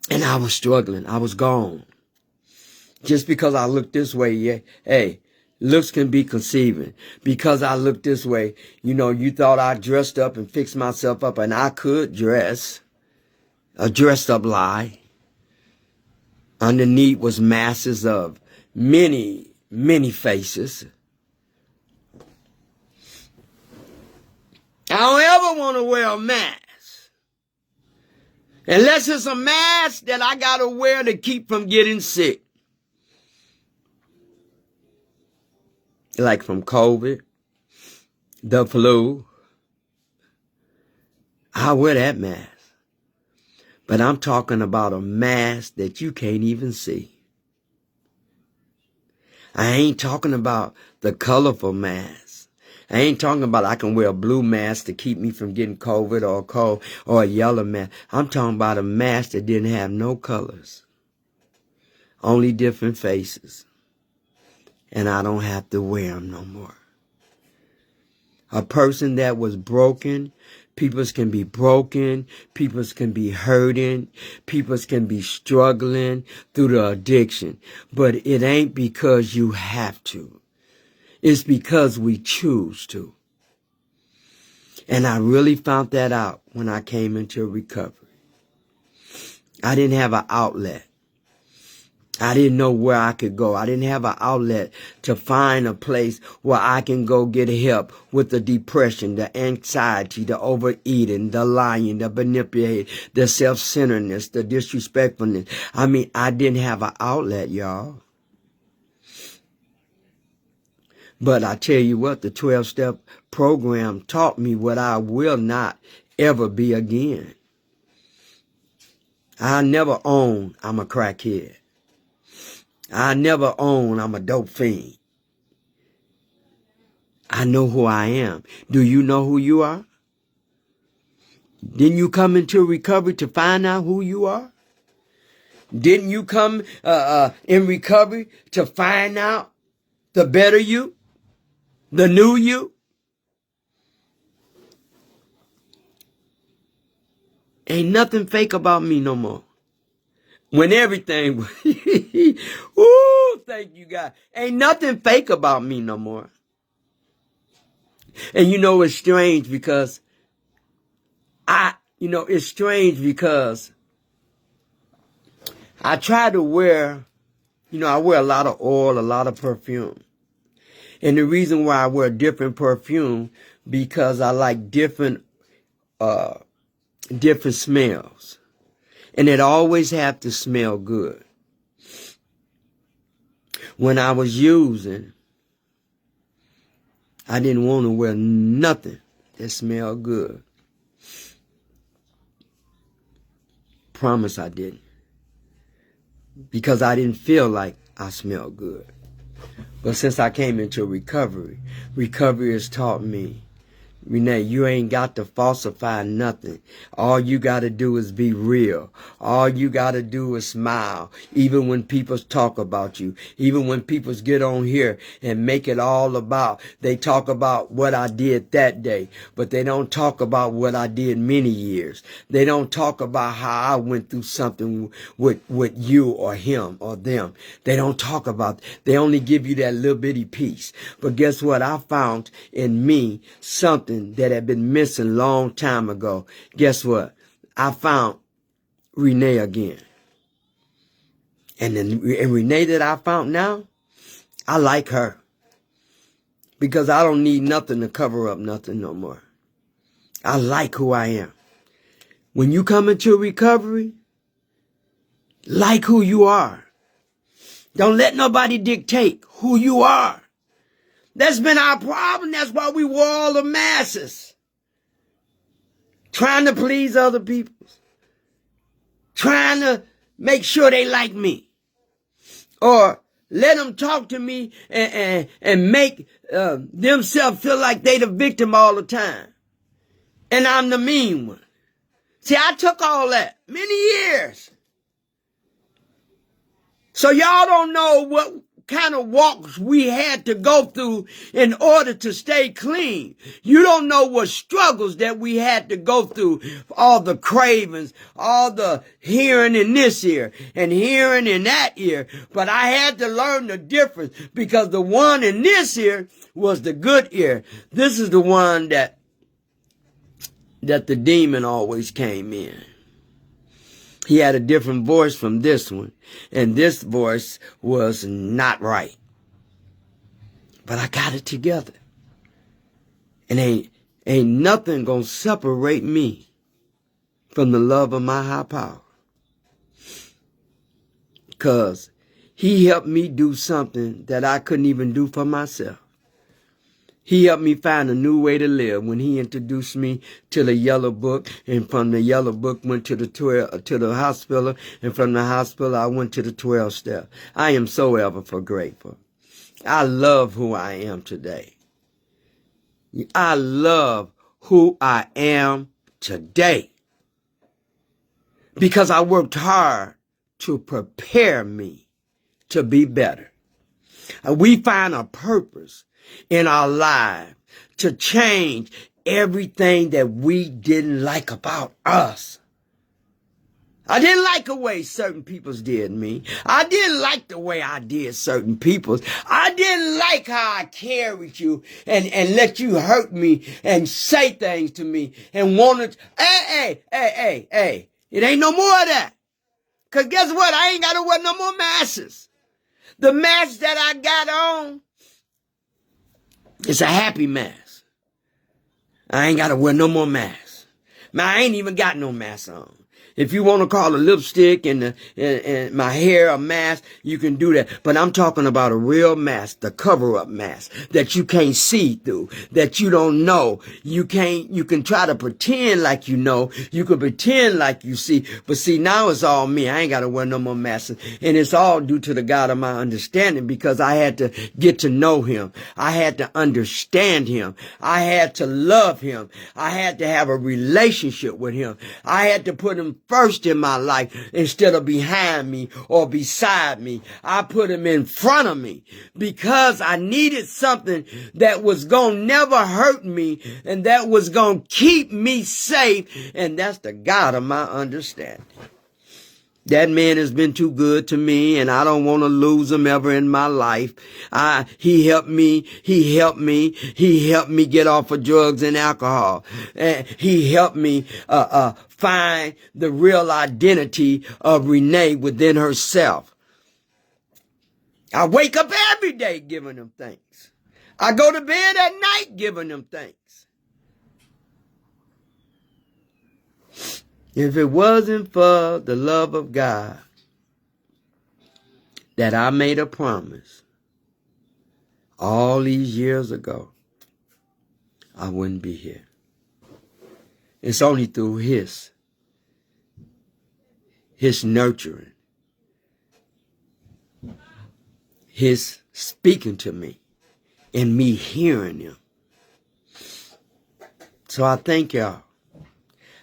And I was struggling. I was gone. Just because I look this way, yeah, hey, looks can be conceiving. Because I look this way, you thought I dressed up and fixed myself up, and I could dress. A dressed up lie. Underneath was masses of many, many faces. I don't ever want to wear a mask. Unless it's a mask that I got to wear to keep from getting sick. Like from COVID, the flu. I wear that mask. But I'm talking about a mask that you can't even see. I ain't talking about the colorful mask. I ain't talking about I can wear a blue mask to keep me from getting COVID or a cold, or a yellow mask. I'm talking about a mask that didn't have no colors. Only different faces. And I don't have to wear them no more. A person that was broken. Peoples can be broken. Peoples can be hurting. Peoples can be struggling through the addiction. But it ain't because you have to. It's because we choose to. And I really found that out when I came into recovery. I didn't have an outlet. I didn't know where I could go. I didn't have an outlet to find a place where I can go get help with the depression, the anxiety, the overeating, the lying, the manipulating, the self-centeredness, the disrespectfulness. I didn't have an outlet, y'all. But I tell you what, the 12-step program taught me what I will not ever be again. I never own I'm a crackhead. I never own I'm a dope fiend. I know who I am. Do you know who you are? Didn't you come into recovery to find out who you are? Didn't you come in recovery to find out the better you? The new you? Ain't nothing fake about me no more. When everything, ooh, thank you, God. Ain't nothing fake about me no more. And it's strange because it's strange because I try to wear, I wear a lot of oil, a lot of perfume. And the reason why I wear different perfume, because I like different smells. And it always have to smell good. When I was using, I didn't want to wear nothing that smelled good. Promise I didn't. Because I didn't feel like I smelled good. But since I came into recovery, recovery has taught me, Renee, you ain't got to falsify nothing. All you got to do is be real. All you got to do is smile. Even when people talk about you. Even when people get on here and make it all about, they talk about what I did that day. But they don't talk about what I did many years. They don't talk about how I went through something with you or him or them. They don't talk about, they only give you that little bitty piece. But guess what? I found in me something that had been missing long time ago. Guess what? I found Renee again. And Renee that I found now, I like her. Because I don't need nothing to cover up nothing no more. I like who I am. When you come into recovery, like who you are. Don't let nobody dictate who you are. That's been our problem. That's why we wore all the masses. Trying to please other people. Trying to make sure they like me. Or let them talk to me and make themselves feel like they the victim all the time. And I'm the mean one. See, I took all that many years. So y'all don't know what kind of walks we had to go through in order to stay clean. You don't know what struggles that we had to go through. All the cravings, all the hearing in this ear and hearing in that ear. But I had to learn the difference because the one in this ear was the good ear. This is the one that the demon always came in. He had a different voice from this one. And this voice was not right. But I got it together. And ain't nothing gonna separate me from the love of my high power. Because he helped me do something that I couldn't even do for myself. He helped me find a new way to live when he introduced me to the Yellow Book, and from the Yellow Book went to the hospital, and from the hospital I went to the 12 step. I am so ever for grateful. I love who I am today. I love who I am today because I worked hard to prepare me to be better. We find a purpose in our life to change everything that we didn't like about us. I didn't like the way certain people did me. I didn't like the way I did certain people. I didn't like how I carried you and let you hurt me and say things to me and wanted, hey. It ain't no more of that. Because guess what? I ain't got to wear no more masks. The mask that I got on, it's a happy mask. I ain't got to wear no more masks. Man, I ain't even got no mask on. If you want to call a lipstick and my hair a mask, you can do that. But I'm talking about a real mask, the cover-up mask that you can't see through, that you don't know. You can try to pretend like you know. You can pretend like you see. But see, now it's all me. I ain't got to wear no more masks. And it's all due to the God of my understanding because I had to get to know him. I had to understand him. I had to love him. I had to have a relationship with him. I had to put him first in my life instead of behind me or beside me. I put him in front of me because I needed something that was going to never hurt me and that was going to keep me safe. And that's the God of my understanding. That man has been too good to me and I don't want to lose him ever in my life. He helped me get off of drugs and alcohol. He helped me, find the real identity of Renee within herself. I wake up every day giving him thanks. I go to bed at night giving him thanks. If it wasn't for the love of God that I made a promise all these years ago, I wouldn't be here. It's only through his nurturing, his speaking to me and me hearing them. So I thank y'all.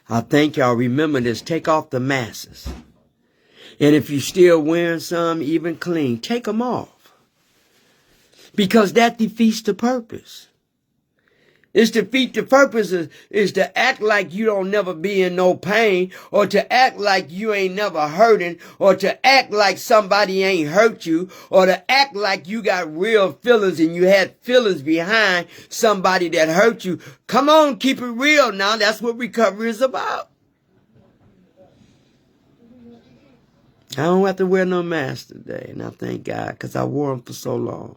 I thank y'all. Remember this. Take off the masses. And if you're still wearing some, even clean, take them off. Because that defeats the purpose. It's defeat the purpose is to act like you don't never be in no pain, or to act like you ain't never hurting, or to act like somebody ain't hurt you, or to act like you got real feelings and you had feelings behind somebody that hurt you. Come on, keep it real now. That's what recovery is about. I don't have to wear no mask today, and I thank God because I wore them for so long.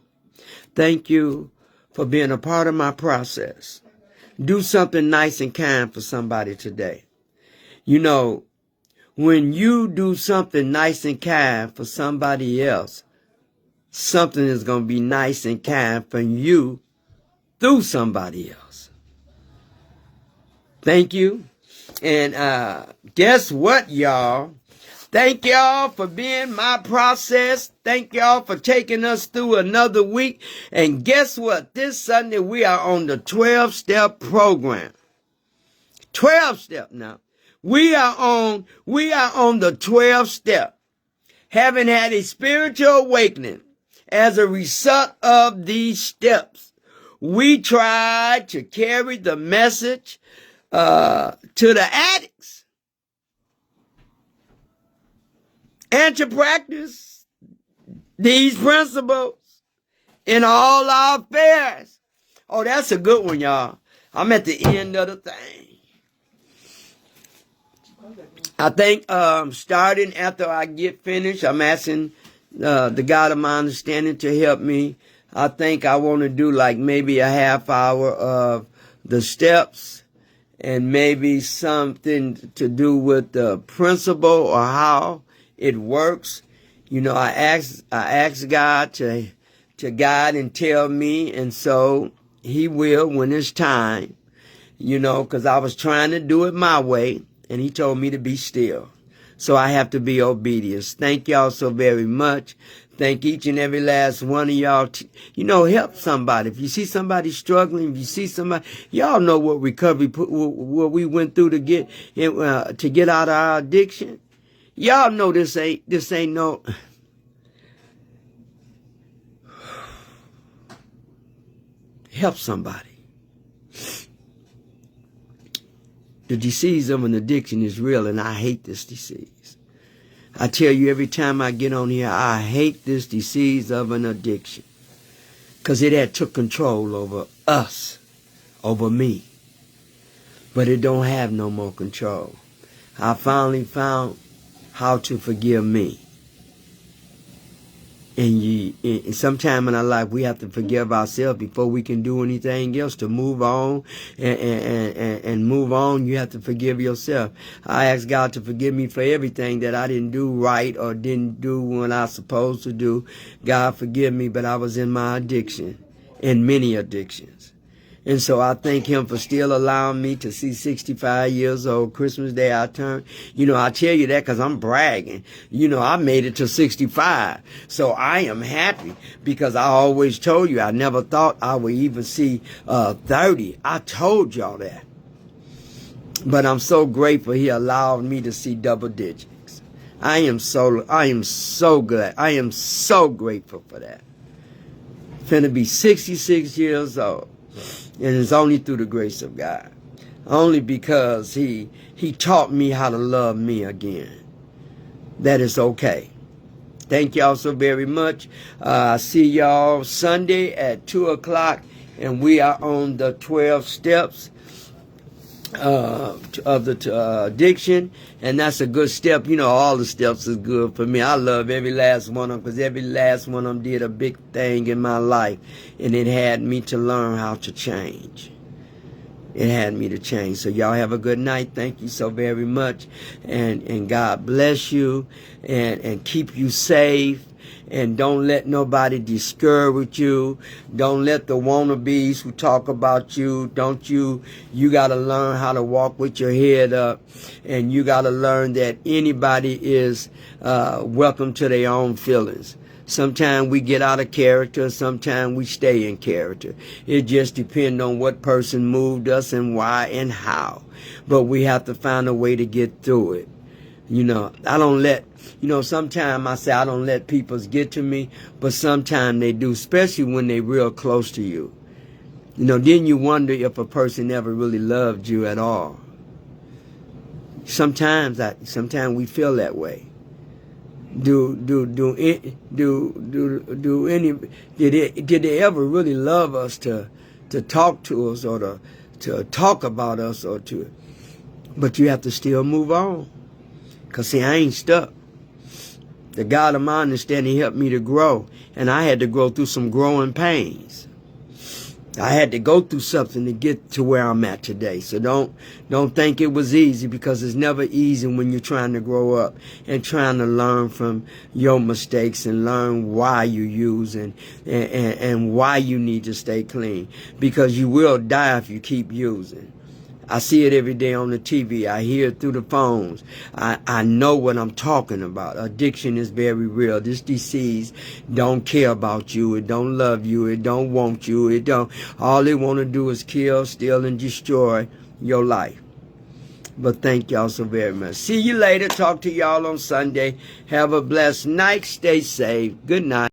Thank you for being a part of my process. Do something nice and kind for somebody today. You know, when you do something nice and kind for somebody else, something is going to be nice and kind for you through somebody else. Thank you. And guess what, y'all? Thank y'all for being my process. Thank y'all for taking us through another week. And guess what? This Sunday we are on the 12-step program. 12-step now. We are on the 12th step. Having had a spiritual awakening as a result of these steps, we tried to carry the message to the addicts. And to practice these principles in all our affairs. Oh, that's a good one, y'all. I'm at the end of the thing. I think starting after I get finished, I'm asking the God of my understanding to help me. I think I want to do like maybe a half hour of the steps and maybe something to do with the principle or how it works. You know, I ask God to guide and tell me, and so he will when it's time, you know, because I was trying to do it my way, and he told me to be still. So I have to be obedient. Thank y'all so very much. Thank each and every last one of y'all. Help somebody. If you see somebody struggling, if you see somebody, y'all know what recovery, what we went through to get out of our addiction. Y'all know this ain't no. Help somebody. The disease of an addiction is real, and I hate this disease. I tell you every time I get on here, I hate this disease of an addiction. Because it had took control over us, over me. But it don't have no more control. I finally found how to forgive me. And sometime in our life, we have to forgive ourselves before we can do anything else to move on. And move on, you have to forgive yourself. I ask God to forgive me for everything that I didn't do right or didn't do when I was supposed to do. God forgive me, but I was in my addiction, in many addictions. And so I thank him for still allowing me to see 65 years old. Christmas Day I turned. I tell you that because I'm bragging. I made it to 65. So I am happy because I always told you I never thought I would even see 30. I told y'all that. But I'm so grateful he allowed me to see double digits. I am so glad. I am so grateful for that. Finna be 66 years old. And it's only through the grace of God. Only because he taught me how to love me again. That is okay. Thank y'all so very much. I see y'all Sunday at 2 o'clock. And we are on the 12 steps of the addiction. And that's a good step. All the steps is good for me. I love every last one of them because every last one of them did a big thing in my life. And it had me to learn how to change. It had me to change. So y'all have a good night. Thank you so very much. And God bless you and keep you safe. And don't let nobody discourage you. Don't let the wannabes who talk about you. You got to learn how to walk with your head up. And you got to learn that anybody is welcome to their own feelings. Sometimes we get out of character, sometimes we stay in character. It just depends on what person moved us and why and how. But we have to find a way to get through it. I don't let, sometimes I say I don't let people get to me, but sometimes they do, especially when they're real close to you. Then you wonder if a person ever really loved you at all. Sometimes we feel that way. Did they ever really love us to talk to us or to talk about us but you have to still move on. Cause see, I ain't stuck. The God of my understanding helped me to grow, and I had to go through some growing pains. I had to go through something to get to where I'm at today. So don't think it was easy, because it's never easy when you're trying to grow up and trying to learn from your mistakes and learn why you use and why you need to stay clean, because you will die if you keep using. I see it every day on the TV. I hear it through the phones. I know what I'm talking about. Addiction is very real. This disease don't care about you. It don't love you. It don't want you. All it want to do is kill, steal, and destroy your life. But thank y'all so very much. See you later. Talk to y'all on Sunday. Have a blessed night. Stay safe. Good night.